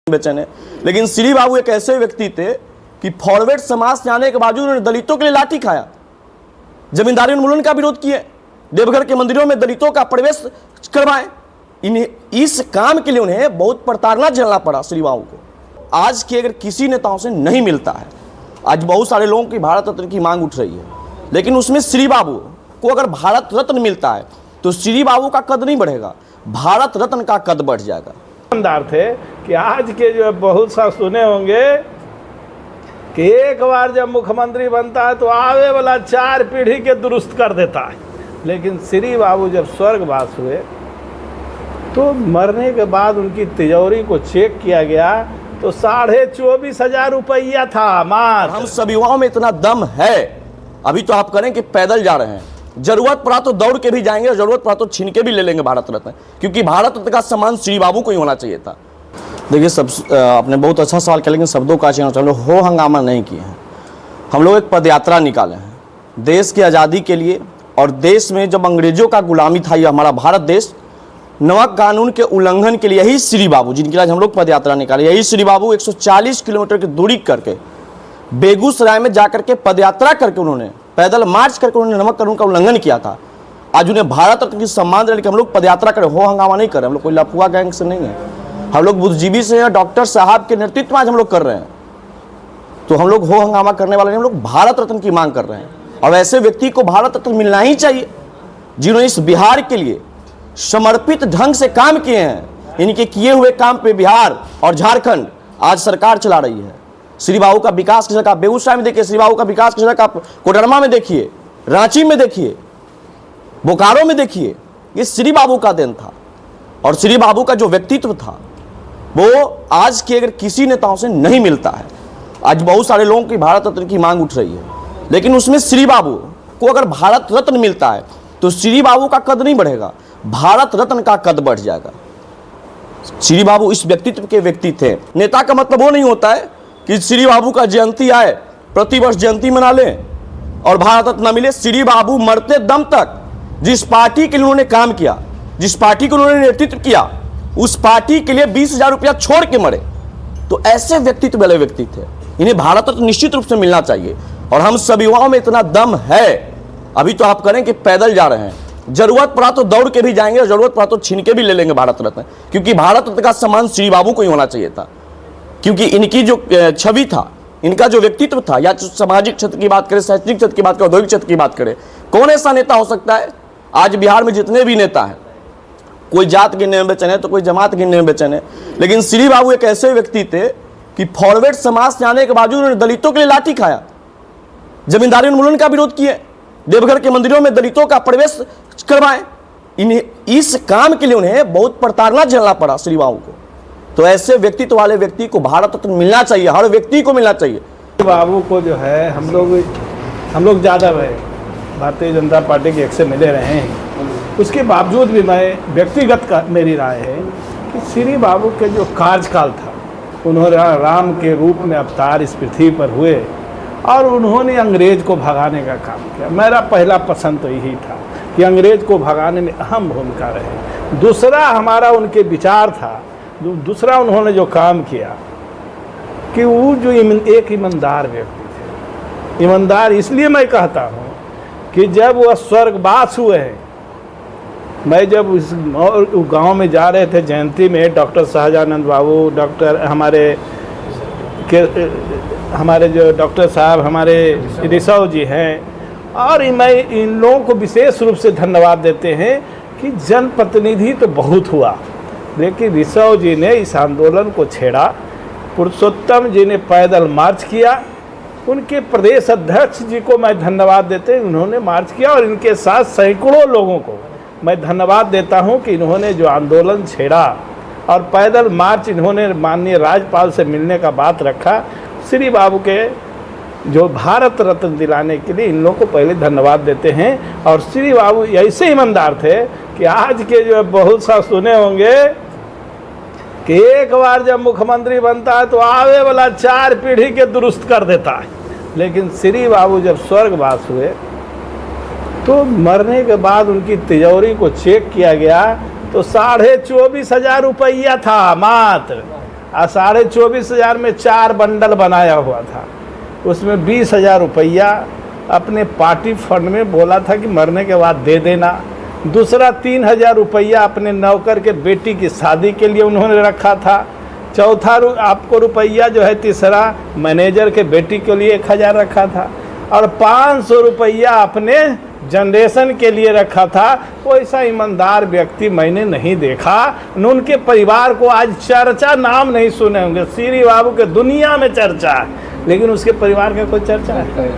बेचैन है। लेकिन श्री बाबू एक ऐसे व्यक्ति थे कि फॉरवर्ड समाज से आने के बावजूद उन्होंने दलितों के लिए लाठी खाया, जमींदारी उन्मूलन का विरोध किए, देवघर के मंदिरों में दलितों का प्रवेश करवाए। इन्हें इस काम के लिए उन्हें बहुत प्रताड़ना झेलना पड़ा श्री बाबू को। आज के अगर किसी नेताओं से नहीं मिलता है, आज बहुत सारे लोगों की भारत रत्न की मांग उठ रही है, लेकिन उसमें श्री बाबू को अगर भारत रत्न मिलता है तो श्री बाबू का कद नहीं बढ़ेगा, भारत रत्न का कद बढ़ जाएगा। थे कि आज के जो बहुत सा सुने होंगे कि एक बार जब मुख्यमंत्री बनता है तो आवे वाला 4 पीढ़ी के दुरुस्त कर देता है। लेकिन श्री बाबू जब स्वर्गवास हुए तो मरने के बाद उनकी तिजोरी को चेक किया गया तो 24,500 रुपया था मात्र। हम सब युवाओं में इतना दम है, अभी तो आप करें कि पैदल जा रहे हैं, जरूरत पड़ा तो दौड़ के भी जाएंगे, जरूरत पड़ा तो छीन के भी ले लेंगे भारत रत्न, क्योंकि भारत रत्न का सम्मान श्री बाबू को ही होना चाहिए था। देखिए, सब आपने बहुत अच्छा सवाल किया, लेकिन शब्दों का चयन हम लोग हो हंगामा नहीं किए हैं। हम लोग एक पदयात्रा निकाले हैं देश की आज़ादी के लिए, और देश में जब अंग्रेजों का गुलामी था ये हमारा भारत देश, नमक कानून के उल्लंघन के लिए यही श्री बाबू, जिनके आज हम लोग पदयात्रा निकाले, यही श्री बाबू 140 किलोमीटर की दूरी करके बेगूसराय में जाकर के पदयात्रा करके उन्होंने पैदल मार्च करके उन्होंने नमक कानून का उल्लंघन किया था। आज उन्हें भारत रत्न की सम्मान देने के हम लोग पदयात्रा करें, हो हंगामा नहीं कर रहे। हम लोग कोई लफुआ गैंग से नहीं है, हम लोग बुद्धिजीवी से हैं, डॉक्टर साहब के नेतृत्व में आज हम लोग कर रहे हैं। तो हम लोग हो हंगामा करने वाले नहीं, हम लोग भारत रत्न की मांग कर रहे हैं। और ऐसे व्यक्ति को भारत रत्न मिलना ही चाहिए जिन्होंने इस बिहार के लिए समर्पित ढंग से काम किए हैं। इनके किए हुए काम पे बिहार और झारखंड आज सरकार चला रही है। श्री बाबू का विकास की सड़क आप बेगूसराय में देखिए, श्री बाबू का विकास की सड़क आप कोडरमा में देखिए, रांची में देखिए, बोकारो में देखिए, ये श्री बाबू का देन था। और श्री बाबू का जो व्यक्तित्व था वो आज के अगर किसी नेताओं से नहीं मिलता है। आज बहुत सारे लोगों की भारत रत्न की मांग उठ रही है, लेकिन उसमें श्री बाबू को अगर भारत रत्न मिलता है तो श्री बाबू का कद नहीं बढ़ेगा, भारत रत्न का कद बढ़ जाएगा। श्री बाबू इस व्यक्तित्व के व्यक्ति थे। नेता का मतलब वो नहीं होता है कि श्री बाबू का जयंती आए, प्रतिवर्ष जयंती मना लें और भारत रत्न मिले। श्री बाबू मरते दम तक जिस पार्टी के लिए उन्होंने काम किया, जिस पार्टी को उन्होंने नेतृत्व किया, उस पार्टी के लिए 20,000 रुपया छोड़ के मरे। तो ऐसे व्यक्तित्व वाले व्यक्ति थे, इन्हें भारत रत्न निश्चित रूप से मिलना चाहिए। और हम सब युवाओं में इतना दम है, अभी तो आप करें कि पैदल जा रहे हैं, जरूरत पड़ा तो दौड़ के भी जाएंगे, जरूरत पड़ा तो छीन के भी ले लेंगे भारत रत्न, क्योंकि भारत रत्न का सम्मान श्री बाबू को ही होना चाहिए था। क्योंकि इनकी जो छवि था, इनका जो व्यक्तित्व था, या सामाजिक क्षेत्र की बात करें, शैक्षणिक क्षेत्र की बात करें, औद्योगिक क्षेत्र की बात करें, कौन ऐसा नेता हो सकता है? आज बिहार में जितने भी नेता हैं, कोई जात गिनने में बेचैन है तो कोई जमात गिनने में बेचैन है, लेकिन श्री बाबू एक ऐसे व्यक्ति थे कि फॉरवर्ड समाज से आने के बावजूद उन्होंने दलितों के लिए लाठी खाया, जमींदारी उन्मूलन का विरोध किए, देवघर के मंदिरों में दलितों का प्रवेश करवाए। इन्हें इस काम के लिए उन्हें बहुत प्रताड़ना झेलना पड़ा श्री बाबू को। तो ऐसे व्यक्तित्व वाले व्यक्ति को भारत रत्न मिलना चाहिए, हर व्यक्ति को मिलना चाहिए। बाबू को जो है हम लोग ज़्यादा भारतीय जनता पार्टी के एक से मिले रहे हैं, उसके बावजूद भी मैं व्यक्तिगत मेरी राय है कि श्री बाबू के जो कार्यकाल था, उन्होंने राम के रूप में अवतार इस पृथ्वी पर हुए और उन्होंने अंग्रेज को भगाने का काम किया। मेरा पहला पसंद तो यही था कि अंग्रेज को भगाने में अहम भूमिका रहे। दूसरा हमारा उनके विचार था, दूसरा उन्होंने जो काम किया कि वो जो एक ईमानदार व्यक्ति थे। ईमानदार इसलिए मैं कहता हूँ कि जब वह स्वर्गवास हुए हैं, मैं जब उस गांव में जा रहे थे जयंती में, डॉक्टर शाहजानंद बाबू, डॉक्टर हमारे जो डॉक्टर साहब हमारे रिसव जी हैं, और मैं इन लोगों को विशेष रूप से धन्यवाद देते हैं कि जनप्रतिनिधि तो बहुत हुआ, लेकिन रिसव जी ने इस आंदोलन को छेड़ा, पुरुषोत्तम जी ने पैदल मार्च किया, उनके प्रदेश अध्यक्ष जी को मैं धन्यवाद देते हैं, उन्होंने मार्च किया, और इनके साथ सैकड़ों लोगों को मैं धन्यवाद देता हूं कि इन्होंने जो आंदोलन छेड़ा और पैदल मार्च इन्होंने माननीय राज्यपाल से मिलने का बात रखा। श्री बाबू के जो भारत रत्न दिलाने के लिए इन लोगों को पहले धन्यवाद देते हैं। और श्री बाबू ऐसे ईमानदार थे कि आज के जो बहुत सा सुने होंगे कि एक बार जब मुख्यमंत्री बनता है तो आवे वाला 4 पीढ़ी के दुरुस्त कर देता है। लेकिन श्री बाबू जब स्वर्गवास हुए तो मरने के बाद उनकी तिजोरी को चेक किया गया तो 24,500 रुपया था मात्र। और 24,500 में 4 बंडल बनाया हुआ था। उसमें 20,000 रुपया अपने पार्टी फंड में बोला था कि मरने के बाद दे देना। दूसरा 3,000 रुपया अपने नौकर के बेटी की शादी के लिए उन्होंने रखा था। चौथा आपको रुपया जो है, तीसरा मैनेजर के बेटी के लिए 1,000 रखा था। और 500 रुपया अपने जनरेशन के लिए रखा था। वैसा ईमानदार व्यक्ति मैंने नहीं देखा। उनके परिवार को आज चर्चा नाम नहीं सुने होंगे। श्री बाबू के दुनिया में चर्चा है, लेकिन उसके परिवार का कोई चर्चा है?